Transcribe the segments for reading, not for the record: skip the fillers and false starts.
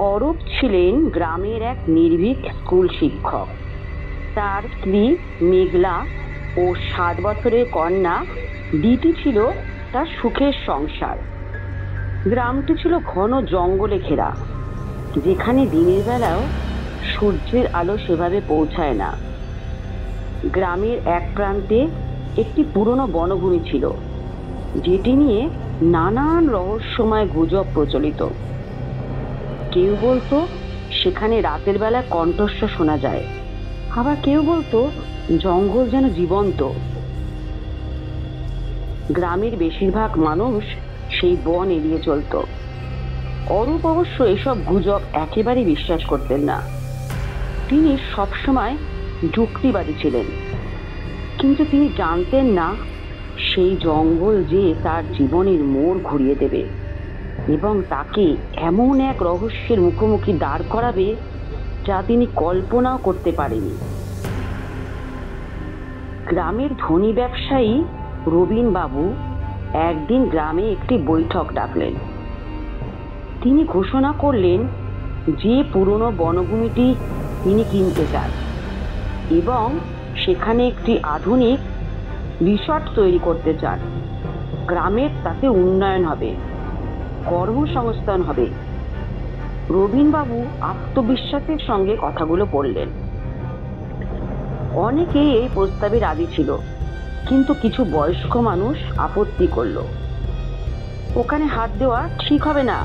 অরূপ ছিলেন গ্রামের এক নির্ভীক স্কুল শিক্ষক। তার স্ত্রী মেঘলা ও 7 বছরের কন্যা দিতি ছিল তার সুখের সংসার। গ্রামটি ছিল ঘন জঙ্গলে ঘেরা, যেখানে দিনের বেলাও সূর্যের আলো সেভাবে পৌঁছায় না। গ্রামের এক প্রান্তে একটি পুরনো বনভূমি ছিল, যেটি নিয়ে নানান রহস্যময় গুজব প্রচলিত। কেউ বলতো সেখানে রাতের বেলা কণ্ঠস্বর শোনা যায়, আবার কেউ বলতো জঙ্গল যেন জীবন্ত। গ্রামের বেশিরভাগ মানুষ সেই বন এড়িয়ে চলত। অরূপ অবশ্য এসব গুজব একেবারে বিশ্বাস করতেন না। তিনি সবসময় যুক্তিবাদী ছিলেন, কিন্তু তিনি জানতেন না সেই জঙ্গল যে তার জীবনের মোড় ঘুরিয়ে দেবে এবং তাকে এমন এক রহস্যের মুখোমুখি দাঁড় করাবে যা তিনি কল্পনাও করতে পারেনি। গ্রামের ধনী ব্যবসায়ী রবিন বাবু একদিন গ্রামে একটি বৈঠক ডাকলেন। তিনি ঘোষণা করলেন যে পুরনো বনভূমিটি তিনি কিনতে চান এবং সেখানে একটি আধুনিক রিসর্ট তৈরি করতে চান। গ্রামের তাতে উন্নয়ন হবে, কর্মসংস্থান হবে। রবিন বাবু আত্মবিশ্বাসের সঙ্গে কথাগুলো বললেন। অনেকেই এই প্রস্তাবে রাজি ছিল, কিন্তু কিছু বয়স্ক মানুষ আপত্তি করল। ওখানে হাত দেওয়া ঠিক হবে না,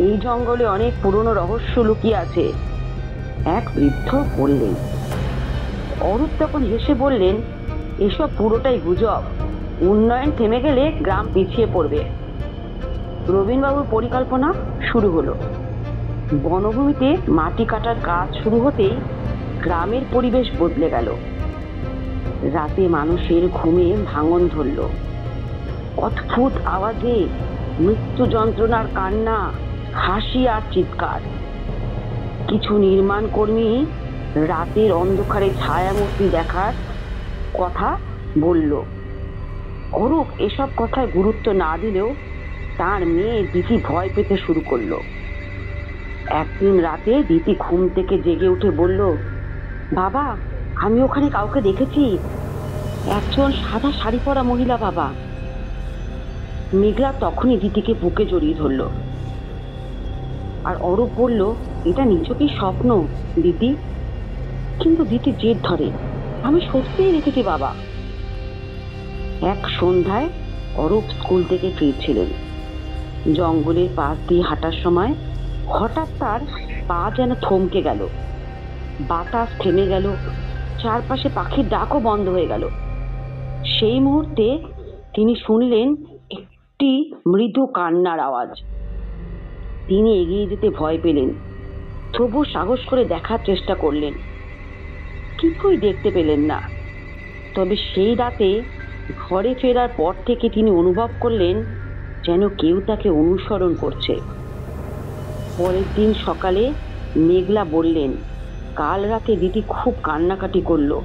এই জঙ্গলে অনেক পুরনো রহস্য লুকিয়ে আছে, এক বৃদ্ধ বললেন। অরূপ তখন হেসে বললেন, এসব পুরোটাই গুজব, উন্নয়ন থেমে গেলে গ্রাম পিছিয়ে পড়বে। রবীনবাবুর পরিকল্পনা শুরু হলো। বনভূমিতে মাটি কাটার কাজ শুরু হতেই গ্রামের পরিবেশ বদলে গেল। রাতে মানুষের ঘুমে ভাঙন ধরল। অদ্ভুত আওয়াজে মৃত্যু যন্ত্রণার কান্না, হাসি আর চিৎকার। কিছু নির্মাণ কর্মী রাতের অন্ধকারে ছায়ামূর্তি দেখার কথা বলল। অরূপ এসব কথায় গুরুত্ব না দিলেও তার মেয়ে দিতি ভয় পেতে শুরু করলো। একদিন রাতে দিতি ঘুম থেকে জেগে উঠে বলল, বাবা, আমি ওখানে কাউকে দেখেছি, একজন সাদা শাড়ি পরা মহিলা বাবা। মেঘলা তখনই দিতিকে বুকে জড়িয়ে ধরল। আর অরূপ বলল, এটা নিছকই স্বপ্ন দিতি। কিন্তু দিতি জেদ ধরে, আমি সত্যিই দেখেছি বাবা। এক সন্ধ্যায় অরূপ স্কুল থেকে ফিরছিলেন। জঙ্গলের পাশ দিয়ে হাঁটার সময় হঠাৎ তার পা যেন থমকে গেল। বাতাস থেমে গেল, চারপাশে পাখির ডাকও বন্ধ হয়ে গেল। সেই মুহূর্তে তিনি শুনলেন একটি মৃদু কান্নার আওয়াজ। তিনি এগিয়ে যেতে ভয় পেলেন, তবু সাহস করে দেখার চেষ্টা করলেন। কিছুই দেখতে পেলেন না। তবে সেই রাতে ঘরে ফেরার পর থেকে তিনি অনুভব করলেন যেন কেউ তাকে অনুসরণ করছে। পরের দিন সকালে মেঘলা বললেন, কাল রাতে দিদি খুব কান্নাকাটি করলো।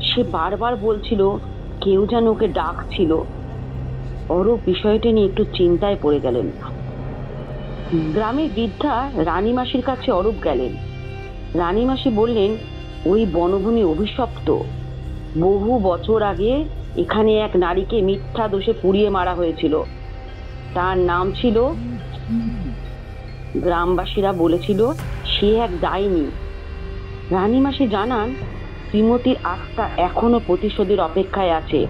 সে বারবার বলছিল কেউ যেন ওকে ডাকছিল। অরূপ বিষয়টি নিয়ে একটু চিন্তায় পড়ে গেলেন। গ্রামের বৃদ্ধা রানীমাসির কাছে অরূপ গেলেন। রানীমাসি বললেন, ওই বনভূমি অভিশপ্ত। বহু বছর আগে এখানে এক নারীকে মিথ্যা দোষে পুড়িয়ে মারা হয়েছিল। তার নাম ছিল, গ্রামবাসীরা বলেছিল সে এক ডাইনি। রানীমাসি জানান, শ্রীমতীর আত্মা এখনো প্রতিশোধের অপেক্ষায় আছে।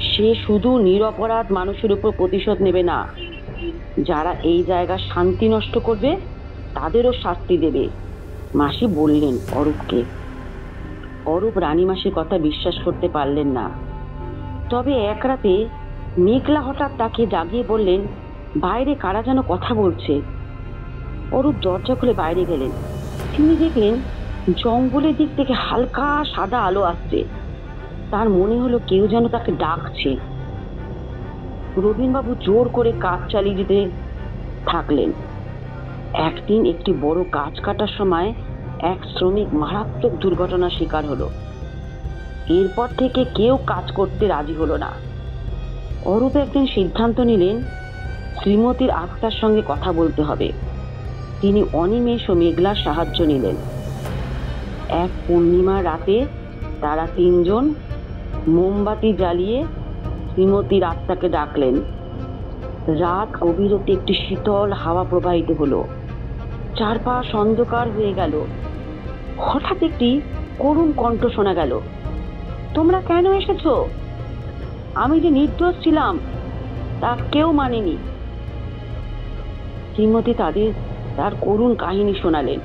সে শুধু নিরপরাধ মানুষের উপর প্রতিশোধ নেবে না, যারা এই জায়গার শান্তি নষ্ট করবে তাদেরও শাস্তি দেবে। মাসি বললেন অরূপকে। অরূপ রানীমাসির কথা বিশ্বাস করতে পারলেন না। তবে এক রাতে মেঘলা হঠাৎ তাকে জাগিয়ে বললেন, বাইরে কারা যেন কথা বলছে। অরূপ দরজা খুলে বাইরে গেলেন। তিনি দেখলেন জঙ্গলের দিক থেকে হালকা সাদা আলো আসছে। তার মনে হলো কেউ যেন তাকে ডাকছে। রবীনবাবু জোর করে কাজ চালিয়ে যেতে থাকলেন। একদিন একটি বড় গাছ কাটার সময় এক শ্রমিক মারাত্মক দুর্ঘটনার শিকার হলো। এরপর থেকে কেউ কাজ করতে রাজি হলো না। অরূপ একদিন সিদ্ধান্ত নিলেন, শ্রীমতীর আত্মার সঙ্গে কথা বলতে হবে। তিনি অনিমেষ ও মেঘলার সাহায্য নিলেন। এক পূর্ণিমার রাতে তারা তিনজন মোমবাতি জ্বালিয়ে শ্রীমতীর আত্মাকে ডাকলেন। রাত গভীরতে একটি শীতল হাওয়া প্রবাহিত হলো। চারপাশ অন্ধকার হয়ে গেল। হঠাৎ একটি করুণ কণ্ঠ শোনা গেল, তোমরা কেন এসেছো? আমি যে নির্দোষ ছিলাম তা কেউ মানেনি। শ্রীমতী তার করুণ কাহিনী শোনালেন।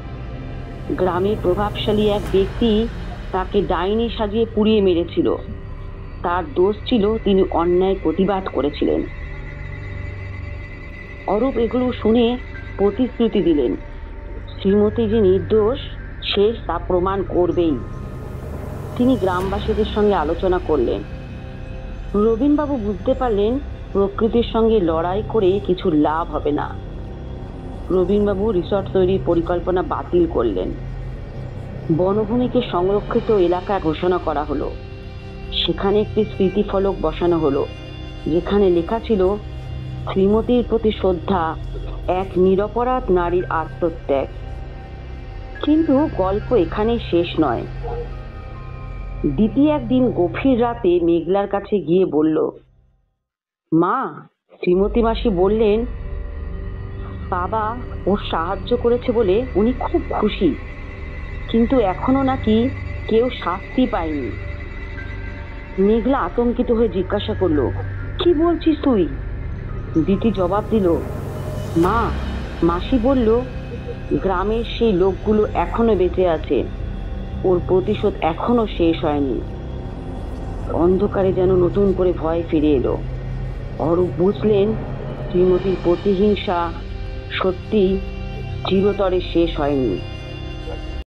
গ্রামের প্রভাবশালী এক ব্যক্তি তাকে ডাইনি সাজিয়ে পুড়িয়ে মেরেছিল। তার দোষ ছিল তিনি অন্যায় প্রতিবাদ করেছিলেন। অরূপ এগুলো শুনে প্রতিশ্রুতি দিলেন, শ্রীমতী যে নির্দোষ সে তা প্রমাণ করবেই। তিনি গ্রামবাসীদের সঙ্গে আলোচনা করলেন। রবীনবাবু বুঝতে পারলেন প্রকৃতির সঙ্গে লড়াই করে কিছু লাভ হবে না। রবীনবাবু রিসর্ট তৈরির পরিকল্পনা বাতিল করলেন। বনভূমিকে সংরক্ষিত এলাকা ঘোষণা করা হলো। সেখানে একটি স্মৃতিফলক বসানো হলো, যেখানে লেখা ছিল, শ্রীমতীর প্রতি শ্রদ্ধা, এক নিরপরাধ নারীর আত্মত্যাগ। কিন্তু গল্প এখানেই শেষ নয়। দ্বিতীয় একদিন গভীর রাতে মেঘলার কাছে গিয়ে বলল, মা, শ্রীমতী মাসি বললেন বাবা ওর সাহায্য করেছে বলে উনি খুব খুশি, কিন্তু এখনো নাকি কেউ শাস্তি পায়নি। মেঘলা আতঙ্কিত হয়ে জিজ্ঞাসা করলো, কি বলছিস তুই? দিতি জবাব দিল, মা, মাসি বলল গ্রামের সেই লোকগুলো এখনো বেঁচে আছে, ওর প্রতিশোধ এখনো শেষ হয়নি। অন্ধকারে যেন নতুন করে ভয় ফিরে এলো। অরূপ বুঝলেন শ্রীমতীর প্রতিহিংসা সত্যি চিরতরে শেষ হয়নি।